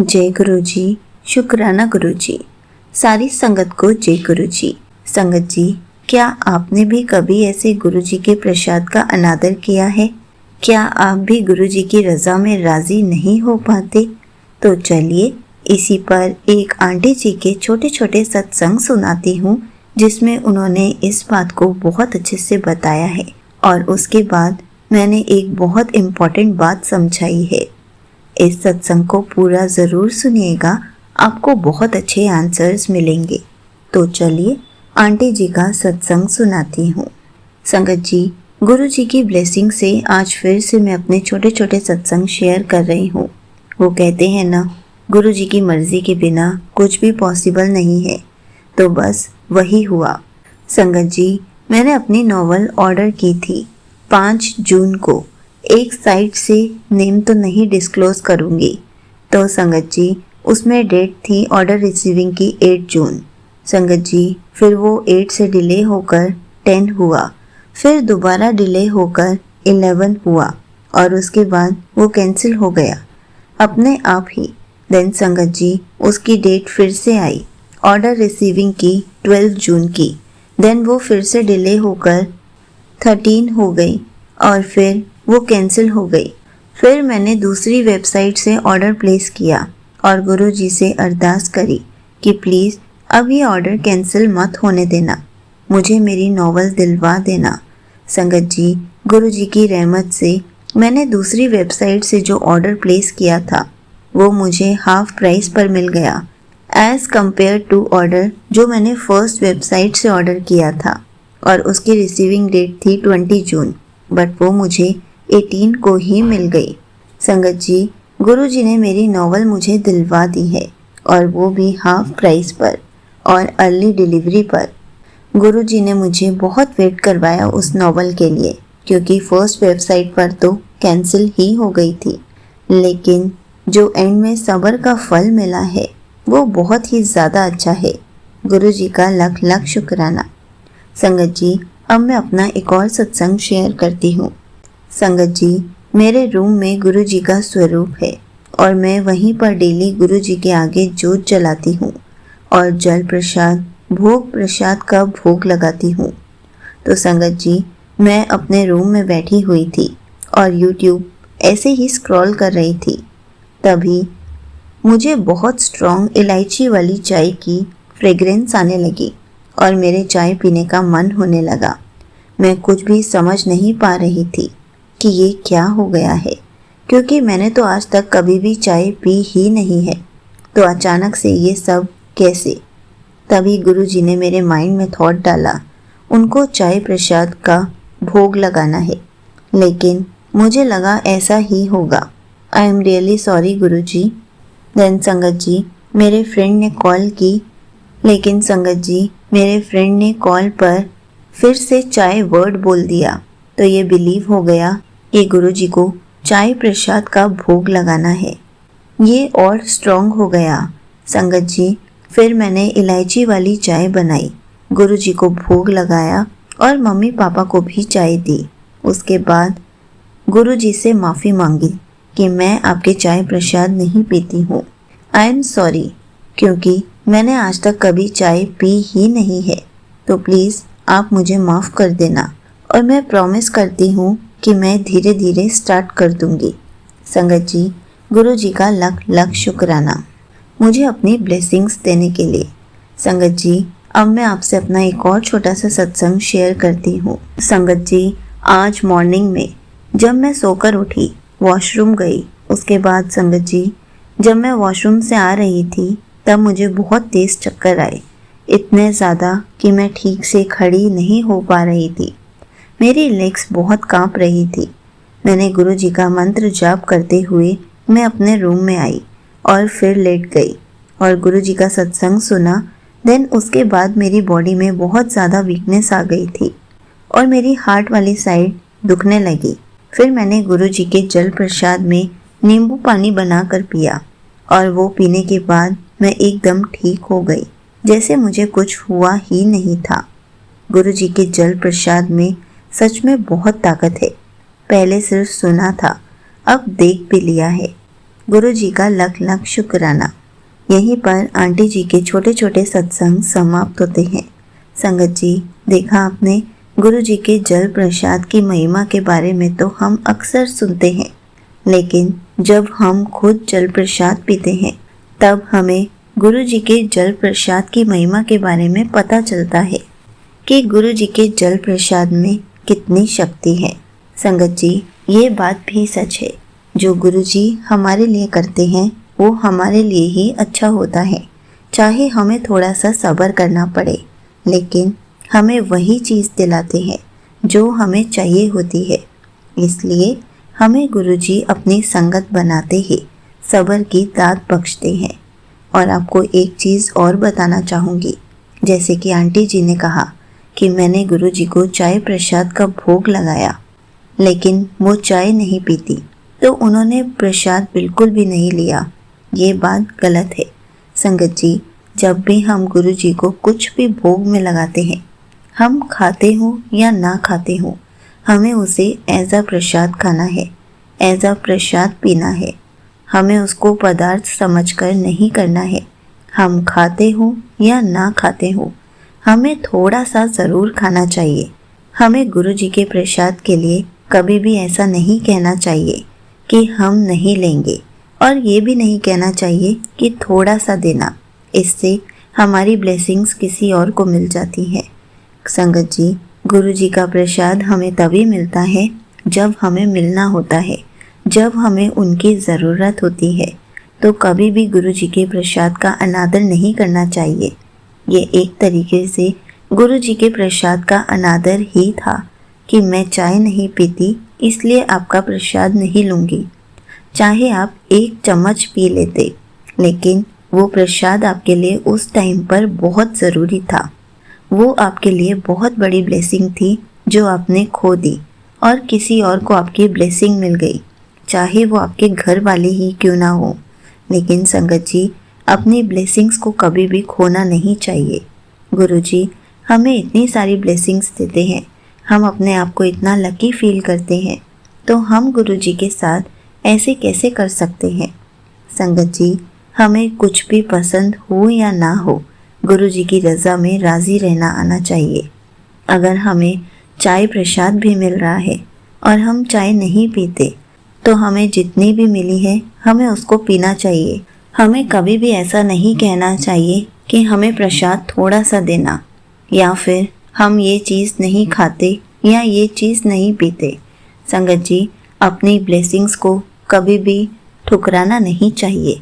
जय गुरु जी। शुक्राना गुरु जी। सारी संगत को जय गुरु जी। संगत जी, क्या आपने भी कभी ऐसे गुरु जी के प्रसाद का अनादर किया है? क्या आप भी गुरु जी की रजा में राजी नहीं हो पाते? तो चलिए इसी पर एक आंटी जी के छोटे छोटे सत्संग सुनाती हूँ, जिसमें उन्होंने इस बात को बहुत अच्छे से बताया है और उसके बाद मैंने एक बहुत इम्पोर्टेंट बात समझाई है। इस सत्संग को पूरा ज़रूर सुनिएगा, आपको बहुत अच्छे आंसर्स मिलेंगे। तो चलिए आंटी जी का सत्संग सुनाती हूँ। संगत जी, गुरु जी की ब्लेसिंग से आज फिर से मैं अपने छोटे छोटे सत्संग शेयर कर रही हूँ। वो कहते हैं ना, गुरु जी की मर्जी के बिना कुछ भी पॉसिबल नहीं है, तो बस वही हुआ। संगत जी, मैंने अपनी नॉवल ऑर्डर की थी 5 जून को। एक साइट से नेम तो नहीं डिस्क्लोज करूँगी। तो संगत जी, उसमें डेट थी ऑर्डर रिसीविंग की 8 जून। संगत जी, फिर वो 8 से डिले होकर 10 हुआ, फिर दोबारा डिले होकर 11 हुआ और उसके बाद वो कैंसिल हो गया अपने आप ही। देन संगत जी, उसकी डेट फिर से आई ऑर्डर रिसीविंग की 12 जून की। देन वो फिर से डिले होकर 13 हो गई और फिर वो कैंसिल हो गई। फिर मैंने दूसरी वेबसाइट से ऑर्डर प्लेस किया और गुरु जी से अरदास करी कि प्लीज़ अब ये ऑर्डर कैंसिल मत होने देना, मुझे मेरी नॉवल दिलवा देना। संगत जी, गुरु जी की रहमत से मैंने दूसरी वेबसाइट से जो ऑर्डर प्लेस किया था वो मुझे हाफ प्राइस पर मिल गया एज़ कम्पेयर टू ऑर्डर जो मैंने फर्स्ट वेबसाइट से ऑर्डर किया था, और उसकी रिसीविंग डेट थी 20 जून, बट वो मुझे 18 को ही मिल गई। संगत जी, गुरु जी ने मेरी नॉवल मुझे दिलवा दी है और वो भी हाफ प्राइस पर और अर्ली डिलीवरी पर। गुरु जी ने मुझे बहुत वेट करवाया उस नॉवल के लिए, क्योंकि फर्स्ट वेबसाइट पर तो कैंसिल ही हो गई थी, लेकिन जो एंड में सब्र का फल मिला है वो बहुत ही ज़्यादा अच्छा है। गुरु जी का लख लख शुक्राना। संगत जी, अब मैं अपना एक और सत्संग शेयर करती हूँ। संगत जी, मेरे रूम में गुरु जी का स्वरूप है और मैं वहीं पर डेली गुरु जी के आगे जोत जलाती हूँ और जल प्रसाद भोग प्रसाद का भोग लगाती हूँ। तो संगत जी, मैं अपने रूम में बैठी हुई थी और यूट्यूब ऐसे ही स्क्रॉल कर रही थी, तभी मुझे बहुत स्ट्रॉन्ग इलायची वाली चाय की फ्रेग्रेंस आने लगी और मेरे चाय पीने का मन होने लगा। मैं कुछ भी समझ नहीं पा रही थी कि ये क्या हो गया है, क्योंकि मैंने तो आज तक कभी भी चाय पी ही नहीं है। तो अचानक से ये सब कैसे? तभी गुरु जी ने मेरे माइंड में थॉट डाला, उनको चाय प्रसाद का भोग लगाना है, लेकिन मुझे लगा ऐसा ही होगा। I am really sorry Guru ji. Then संगत जी, मेरे फ्रेंड ने कॉल की, लेकिन संगत जी, मेरे फ्रेंड ने कॉल पर फिर से चाय वर्ड बोल दिया, तो ये बिलीव हो गया कि गुरु जी को चाय प्रसाद का भोग लगाना है। ये और स्ट्रॉन्ग हो गया। संगत जी, फिर मैंने इलायची वाली चाय बनाई, गुरु जी को भोग लगाया और मम्मी पापा को भी चाय दी। उसके बाद गुरु जी से माफ़ी मांगी कि मैं आपके चाय प्रसाद नहीं पीती हूँ। आई एम सॉरी, क्योंकि मैंने आज तक कभी चाय पी ही नहीं है, तो प्लीज़ आप मुझे माफ़ कर देना और मैं प्रॉमिस करती हूँ कि मैं धीरे धीरे स्टार्ट कर दूँगी। संगत जी, गुरु जी का लख लख शुक्राना मुझे अपनी ब्लेसिंग्स देने के लिए। संगत जी, अब मैं आपसे अपना एक और छोटा सा सत्संग शेयर करती हूँ। संगत जी, आज मॉर्निंग में जब मैं सोकर उठी, वॉशरूम गई, उसके बाद संगत जी, जब मैं वॉशरूम से आ रही थी तब मुझे बहुत तेज़ चक्कर आए, इतने ज़्यादा कि मैं ठीक से खड़ी नहीं हो पा रही थी। मेरी लेग्स बहुत कांप रही थी। मैंने गुरु जी का मंत्र जाप करते हुए मैं अपने रूम में आई और फिर लेट गई और गुरु जी का सत्संग सुना। देन उसके बाद मेरी बॉडी में बहुत ज़्यादा वीकनेस आ गई थी और मेरी हार्ट वाली साइड दुखने लगी। फिर मैंने गुरु जी के जल प्रसाद में नींबू पानी बनाकर पिया और वो पीने के बाद मैं एकदम ठीक हो गई, जैसे मुझे कुछ हुआ ही नहीं था। गुरु जी के जल प्रसाद में सच में बहुत ताकत है। पहले सिर्फ सुना था, अब देख भी लिया है। गुरु जी का लख लख शुक्राना। यहीं पर आंटी जी के छोटे छोटे सत्संग समाप्त होते हैं। संगत जी, देखा आपने, गुरु जी के जल प्रसाद की महिमा के बारे में तो हम अक्सर सुनते हैं, लेकिन जब हम खुद जल प्रसाद पीते हैं तब हमें गुरु जी के जल प्रसाद की महिमा के बारे में पता चलता है कि गुरु जी के जल प्रसाद में कितनी शक्ति है। संगत जी, ये बात भी सच है, जो गुरु जी हमारे लिए करते हैं वो हमारे लिए ही अच्छा होता है। चाहे हमें थोड़ा सा सब्र करना पड़े, लेकिन हमें वही चीज़ दिलाते हैं जो हमें चाहिए होती है। इसलिए हमें गुरु जी अपनी संगत बनाते ही सब्र की दात बख्शते हैं। और आपको एक चीज़ और बताना चाहूँगी, जैसे कि आंटी जी ने कहा कि मैंने गुरु जी को चाय प्रसाद का भोग लगाया, लेकिन वो चाय नहीं पीती, तो उन्होंने प्रसाद बिल्कुल भी नहीं लिया। ये बात गलत है। संगत जी, जब भी हम गुरु जी को कुछ भी भोग में लगाते हैं, हम खाते हो या ना खाते हो, हमें उसे एज अ प्रसाद खाना है, एज अ प्रसाद पीना है। हमें उसको पदार्थ समझकर नहीं करना है। हम खाते हो या ना खाते हो, हमें थोड़ा सा ज़रूर खाना चाहिए। हमें गुरु जी के प्रसाद के लिए कभी भी ऐसा नहीं कहना चाहिए कि हम नहीं लेंगे, और ये भी नहीं कहना चाहिए कि थोड़ा सा देना, इससे हमारी ब्लेसिंग्स किसी और को मिल जाती है। संगत जी, गुरु जी का प्रसाद हमें तभी मिलता है जब हमें मिलना होता है, जब हमें उनकी ज़रूरत होती है। तो कभी भी गुरु जी के प्रसाद का अनादर नहीं करना चाहिए। ये एक तरीके से गुरु जी के प्रसाद का अनादर ही था कि मैं चाय नहीं पीती, इसलिए आपका प्रसाद नहीं लूँगी। चाहे आप एक चम्मच पी लेते, लेकिन वो प्रसाद आपके लिए उस टाइम पर बहुत ज़रूरी था। वो आपके लिए बहुत बड़ी ब्लेसिंग थी जो आपने खो दी, और किसी और को आपकी ब्लेसिंग मिल गई, चाहे वो आपके घर वाले ही क्यों ना हो। लेकिन संगत जी, अपनी ब्लेसिंग्स को कभी भी खोना नहीं चाहिए। गुरु जी हमें इतनी सारी ब्लेसिंग्स देते हैं, हम अपने आप को इतना लकी फील करते हैं, तो हम गुरु जी के साथ ऐसे कैसे कर सकते हैं। संगत जी, हमें कुछ भी पसंद हो या ना हो, गुरु जी की रज़ा में राज़ी रहना आना चाहिए। अगर हमें चाय प्रसाद भी मिल रहा है और हम चाय नहीं पीते, तो हमें जितनी भी मिली है हमें उसको पीना चाहिए। हमें कभी भी ऐसा नहीं कहना चाहिए कि हमें प्रसाद थोड़ा सा देना, या फिर हम ये चीज़ नहीं खाते या ये चीज़ नहीं पीते। संगत जी, अपनी ब्लेसिंग्स को कभी भी ठुकराना नहीं चाहिए।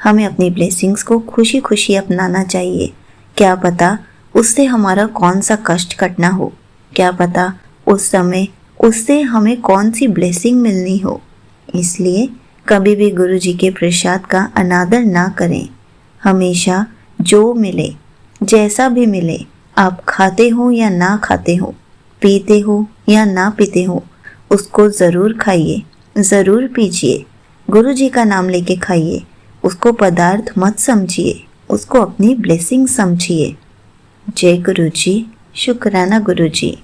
हमें अपनी ब्लेसिंग्स को खुशी खुशी अपनाना चाहिए। क्या पता उससे हमारा कौन सा कष्ट कटना हो, क्या पता उस समय उससे हमें कौन सी ब्लेसिंग मिलनी हो। इसलिए कभी भी गुरु जी के प्रसाद का अनादर ना करें। हमेशा जो मिले, जैसा भी मिले, आप खाते हो या ना खाते हो, पीते हो या ना पीते हो, उसको ज़रूर खाइए, ज़रूर पीजिए। गुरु जी का नाम लेके खाइए। उसको पदार्थ मत समझिए, उसको अपनी ब्लेसिंग समझिए। जय गुरु जी। शुक्राना गुरु जी।